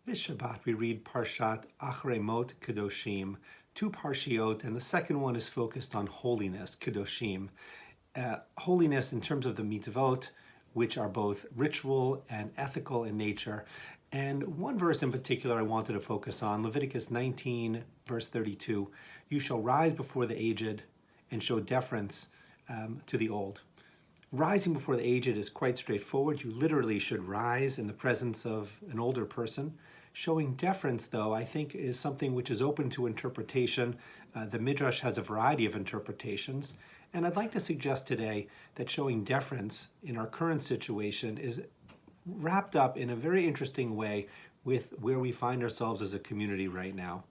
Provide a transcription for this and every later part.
This Shabbat we read Parshat Achrei Mot Kedoshim, two parshiot, and the second one is focused on holiness, Kedoshim. Holiness in terms of the mitzvot, which are both ritual and ethical in nature. And one verse in particular I wanted to focus on, Leviticus 19, verse 32. You shall rise before the aged and show deference to the old. Rising before the aged is quite straightforward. You literally should rise in the presence of an older person. Showing deference, though, I think is something which is open to interpretation. The Midrash has a variety of interpretations. And I'd like to suggest today that showing deference in our current situation is wrapped up in a very interesting way with where we find ourselves as a community right now.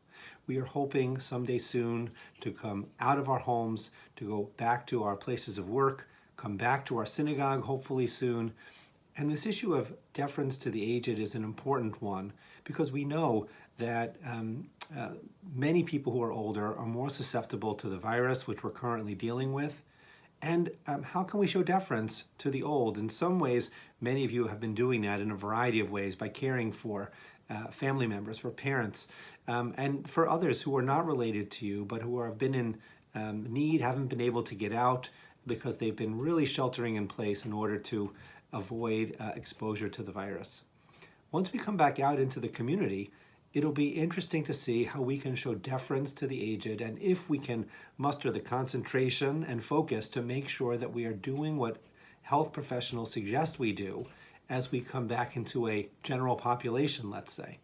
We are hoping someday soon to come out of our homes, to go back to our places of work, come back to our synagogue hopefully soon. And this issue of deference to the aged is an important one because we know that many people who are older are more susceptible to the virus, which we're currently dealing with. And how can we show deference to the old? In some ways, many of you have been doing that in a variety of ways by caring for family members, for parents, and for others who are not related to you, but who have been in need, haven't been able to get out because they've been really sheltering in place in order to avoid exposure to the virus. Once we come back out into the community, it'll be interesting to see how we can show deference to the aged and if we can muster the concentration and focus to make sure that we are doing what health professionals suggest we do as we come back into a general population, let's say.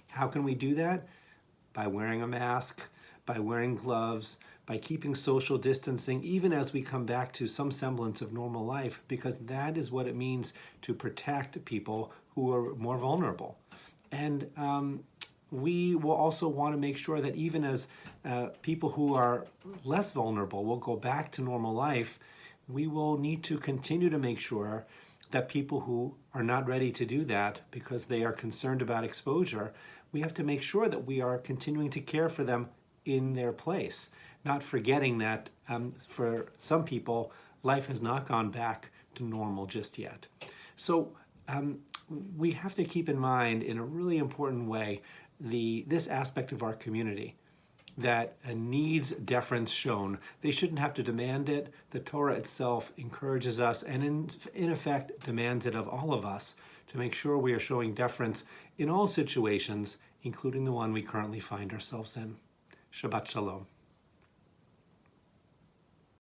How can we do that? By wearing a mask, by wearing gloves, by keeping social distancing, even as we come back to some semblance of normal life, because that is what it means to protect people who are more vulnerable. And we will also want to make sure that even as people who are less vulnerable will go back to normal life, we will need to continue to make sure that people who are not ready to do that because they are concerned about exposure, we have to make sure that we are continuing to care for them in their place, not forgetting that for some people, life has not gone back to normal just yet. So we have to keep in mind in a really important way this aspect of our community that needs deference shown. They shouldn't have to demand it. The Torah itself encourages us and in effect demands it of all of us to make sure we are showing deference in all situations, including the one we currently find ourselves in. Shabbat Shalom.